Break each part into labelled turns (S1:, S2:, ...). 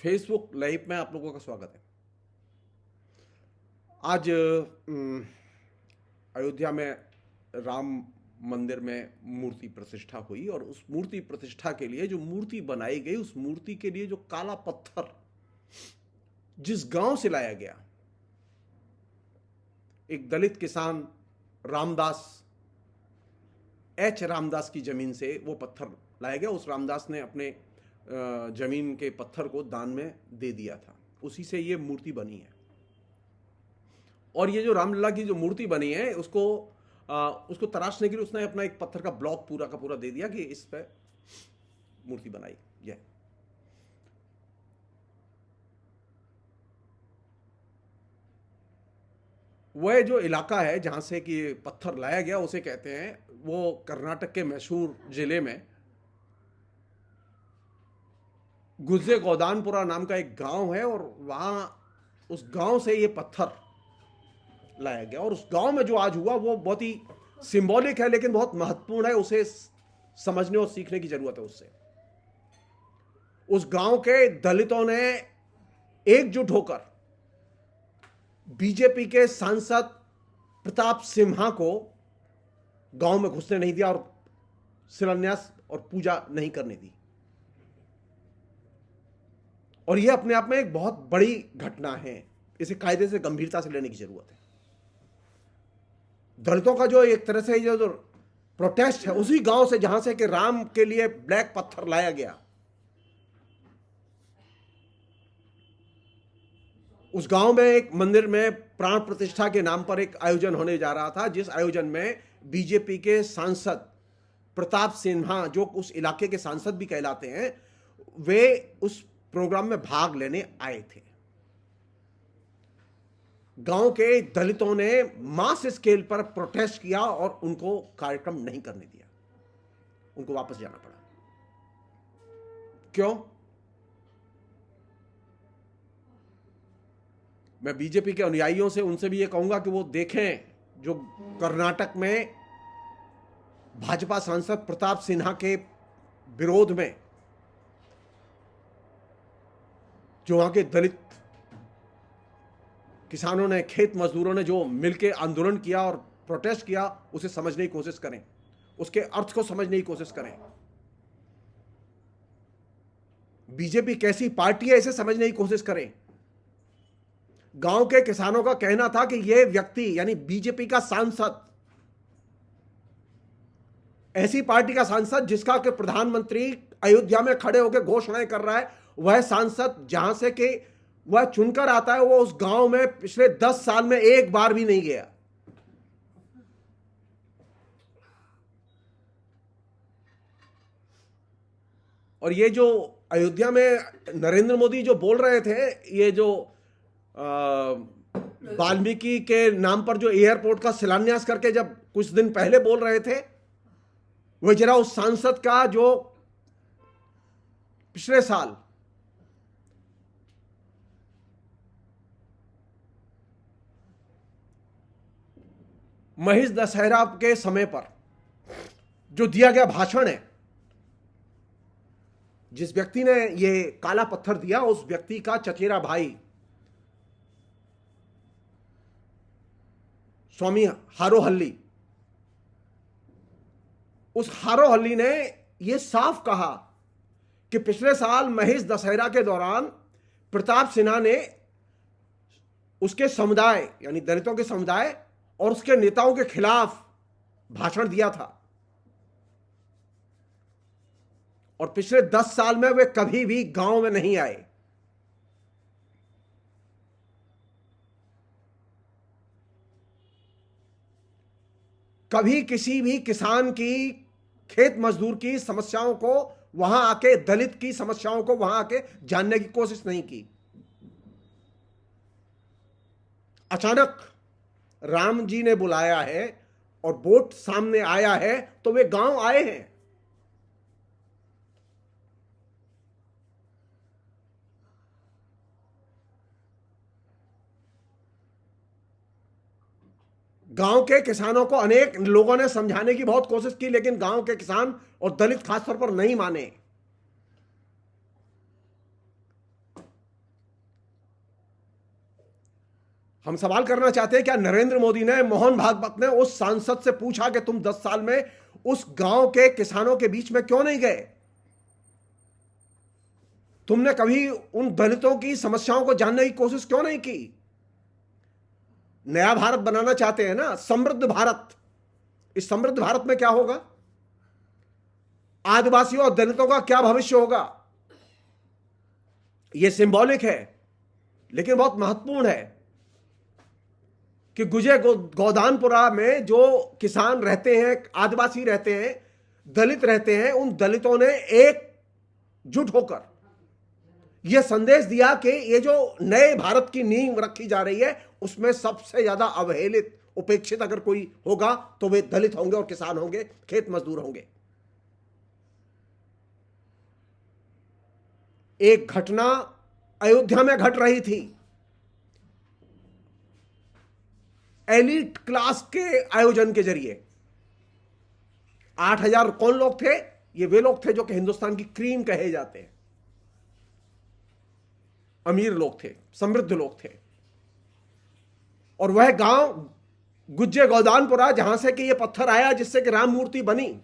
S1: Facebook live में आप लोगों का स्वागत है। आज अयोध्या में राम मंदिर में मूर्ति प्रतिष्ठा हुई और उस मूर्ति प्रतिष्ठा के लिए जो मूर्ति बनाई गई, उस मूर्ति के लिए जो काला पत्थर जिस गांव से लाया गया, एक दलित किसान रामदास, रामदास की जमीन से वो पत्थर लाया गया। उस रामदास ने अपने जमीन के पत्थर को दान में दे दिया था, उसी से ये मूर्ति बनी है। और ये जो रामलला की जो मूर्ति बनी है, उसको तराशने के लिए उसने अपना एक पत्थर का ब्लॉक पूरा का पूरा दे दिया कि इस पे मूर्ति बनाई जाए। वह जो इलाका है जहां से कि पत्थर लाया गया, उसे कहते हैं, वो कर्नाटक के मैसूर जिले में गुज्जे गोदानपुरा नाम का एक गांव है और वहां उस गांव से ये पत्थर लाया गया। और उस गांव में जो आज हुआ वो बहुत ही सिंबॉलिक है, लेकिन बहुत महत्वपूर्ण है। उसे समझने और सीखने की जरूरत है। उससे उस गांव के दलितों ने एकजुट होकर बीजेपी के सांसद प्रताप सिन्हा को गांव में घुसने नहीं दिया और शिलान्यास और पूजा नहीं करने दी। और यह अपने आप में एक बहुत बड़ी घटना है। इसे कायदे से गंभीरता से लेने की जरूरत है। दलितों का जो एक तरह से जो प्रोटेस्ट है, उसी गांव से जहां से कि राम के लिए ब्लैक पत्थर लाया गया, उस गांव में एक मंदिर में प्राण प्रतिष्ठा के नाम पर एक आयोजन होने जा रहा था, जिस आयोजन में बीजेपी के सांसद प्रताप सिन्हा, जो उस इलाके के सांसद भी कहलाते हैं, वे उस प्रोग्राम में भाग लेने आए थे। गांव के दलितों ने मास स्केल पर प्रोटेस्ट किया और उनको कार्यक्रम नहीं करने दिया, उनको वापस जाना पड़ा। क्यों? मैं बीजेपी के अनुयायियों से उनसे भी ये कहूंगा कि वो देखें, जो कर्नाटक में भाजपा सांसद प्रताप सिन्हा के विरोध में जो वहां के दलित किसानों ने, खेत मजदूरों ने जो मिलकर आंदोलन किया और प्रोटेस्ट किया, उसे समझने की कोशिश करें, उसके अर्थ को समझने की कोशिश करें। बीजेपी कैसी पार्टी है, इसे समझने की कोशिश करें। गांव के किसानों का कहना था कि यह व्यक्ति, यानी बीजेपी का सांसद, ऐसी पार्टी का सांसद जिसका कि प्रधानमंत्री अयोध्या में खड़े होकर घोषणाएं कर रहा है, वह सांसद जहां से कि वह चुनकर आता है, वो उस गांव में पिछले 10 साल में एक बार भी नहीं गया। और ये जो अयोध्या में नरेंद्र मोदी जो बोल रहे थे, ये जो वाल्मीकि के नाम पर जो एयरपोर्ट का शिलान्यास करके जब कुछ दिन पहले बोल रहे थे, वह जरा उस सांसद का जो पिछले साल महिष दशहरा के समय पर जो दिया गया भाषण है, जिस व्यक्ति ने ये काला पत्थर दिया, उस व्यक्ति का चचेरा भाई स्वामी हारोहल्ली, उस हारोहल्ली ने यह साफ कहा कि पिछले साल महिष दशहरा के दौरान प्रताप सिन्हा ने उसके समुदाय, यानी दलितों के समुदाय और उसके नेताओं के खिलाफ भाषण दिया था। और पिछले 10 साल में वे कभी भी गांव में नहीं आए। कभी किसी भी किसान की, खेत मजदूर की समस्याओं को वहां आके, दलित की समस्याओं को वहां आके जानने की कोशिश नहीं की। अचानक राम जी ने बुलाया है और वोट सामने आया है, तो वे गांव आए हैं। गांव के किसानों को अनेक लोगों ने समझाने की बहुत कोशिश की, लेकिन गांव के किसान और दलित खासतौर पर नहीं माने। हम सवाल करना चाहते हैं, क्या नरेंद्र मोदी ने, मोहन भागवत ने उस सांसद से पूछा कि तुम 10 साल में उस गांव के किसानों के बीच में क्यों नहीं गए? तुमने कभी उन दलितों की समस्याओं को जानने की कोशिश क्यों नहीं की? नया भारत बनाना चाहते हैं ना, समृद्ध भारत। इस समृद्ध भारत में क्या होगा? आदिवासियों और दलितों का क्या भविष्य होगा? यह सिंबॉलिक है लेकिन बहुत महत्वपूर्ण है कि गुजे गोदानपुरा में जो किसान रहते हैं, आदिवासी रहते हैं, दलित रहते हैं, उन दलितों ने एकजुट होकर यह संदेश दिया कि ये जो नए भारत की नींव रखी जा रही है उसमें सबसे ज्यादा अवहेलित, उपेक्षित अगर कोई होगा तो वे दलित होंगे और किसान होंगे, खेत मजदूर होंगे। एक घटना अयोध्या में घट रही थी। एलीट क्लास के आयोजन के जरिए 8,000 कौन लोग थे? ये वे लोग थे जो कि हिंदुस्तान की क्रीम कहे जाते हैं, अमीर लोग थे, समृद्ध लोग थे। और वह गांव गुज्जे गोदानपुरा जहां से कि यह पत्थर आया जिससे कि राम मूर्ति बनी,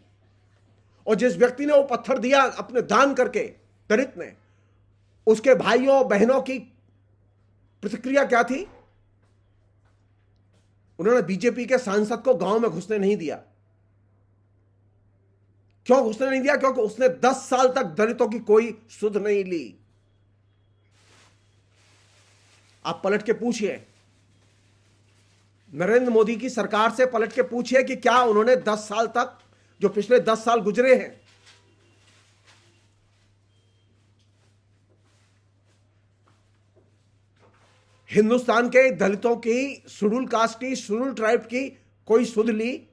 S1: और जिस व्यक्ति ने वो पत्थर दिया अपने दान करके, दलित ने, उसके भाइयों बहनों की प्रतिक्रिया क्या थी? उन्होंने बीजेपी के सांसद को गांव में घुसने नहीं दिया। क्यों घुसने नहीं दिया? क्योंकि उसने 10 साल तक दलितों की कोई सुध नहीं ली। आप पलट के पूछिए, नरेंद्र मोदी की सरकार से पलट के पूछिए कि क्या उन्होंने 10 साल तक, जो पिछले 10 साल गुजरे हैं, हिंदुस्तान के दलितों की, शेड्यूल कास्ट की, शेड्यूल ट्राइब की कोई सुध ली?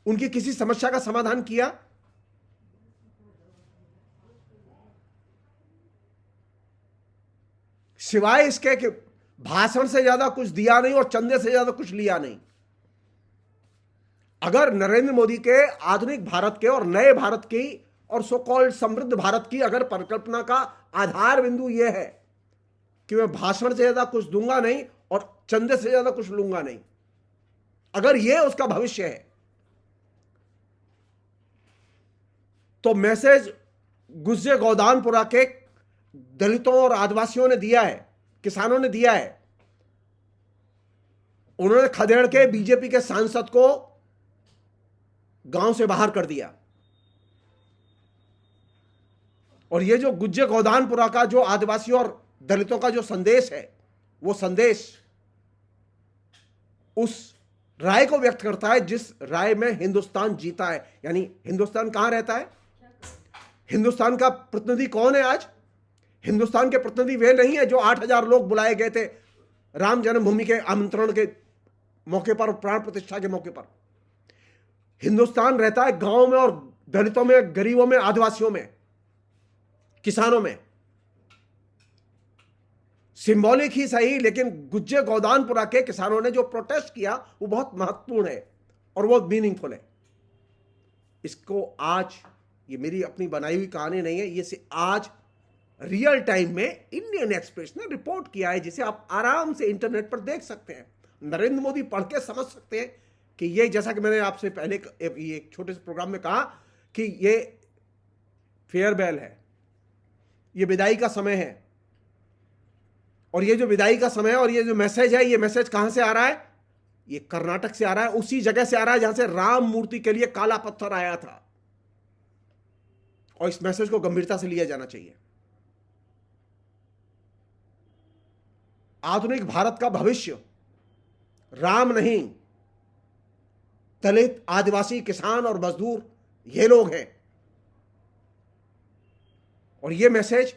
S1: उनकी किसी समस्या का समाधान किया? सिवाय इसके कि भाषण से ज्यादा कुछ दिया नहीं और चंदे से ज्यादा कुछ लिया नहीं। अगर नरेंद्र मोदी के आधुनिक भारत के और नए भारत की और सो कॉल्ड समृद्ध भारत की अगर परिकल्पना का आधार बिंदु यह है कि मैं भाषण से ज्यादा कुछ दूंगा नहीं और चंदे से ज्यादा कुछ लूंगा नहीं, अगर यह उसका भविष्य है, तो मैसेज गुज्जे गोदानपुरा के दलितों और आदिवासियों ने दिया है, किसानों ने दिया है। उन्होंने खदेड़ के बीजेपी के सांसद को गांव से बाहर कर दिया। और ये जो गुज्जे गोदानपुरा का जो आदिवासियों और दलितों का जो संदेश है, वो संदेश उस राय को व्यक्त करता है जिस राय में हिंदुस्तान जीता है। यानी हिंदुस्तान कहां रहता है? हिंदुस्तान का प्रतिनिधि कौन है आज? हिंदुस्तान के प्रतिनिधि वे नहीं है जो 8,000 लोग बुलाए गए थे राम जन्मभूमि के आमंत्रण के मौके पर और प्राण प्रतिष्ठा के मौके पर। हिंदुस्तान रहता है गांव में और दलितों में, गरीबों में, आदिवासियों में, किसानों में। सिंबॉलिक ही सही, लेकिन गुज्जे गोदानपुरा के किसानों ने जो प्रोटेस्ट किया वो बहुत महत्वपूर्ण है और वो मीनिंगफुल है। इसको आज, ये मेरी अपनी बनाई हुई कहानी नहीं है, ये आज रियल टाइम में इंडियन एक्सप्रेस ने रिपोर्ट किया है, जिसे आप आराम से इंटरनेट पर देख सकते हैं। नरेंद्र मोदी पढ़ के समझ सकते हैं कि ये, जैसा कि मैंने आपसे पहले ये एक छोटे से प्रोग्राम में कहा कि ये फेयरवेल है, ये विदाई का समय है। और ये जो विदाई का समय है और ये जो मैसेज है, ये मैसेज कहां से आ रहा है? ये कर्नाटक से आ रहा है, उसी जगह से आ रहा है जहां से राम मूर्ति के लिए काला पत्थर आया था। और इस मैसेज को गंभीरता से लिया जाना चाहिए। आधुनिक भारत का भविष्य राम नहीं, दलित, आदिवासी, किसान और मजदूर, ये लोग हैं। और ये मैसेज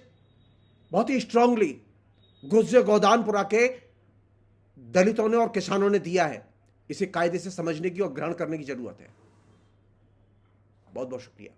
S1: बहुत ही स्ट्रांगली गुज्जे गोदानपुरा के दलितों ने और किसानों ने दिया है। इसे कायदे से समझने की और ग्रहण करने की जरूरत है। बहुत बहुत शुक्रिया।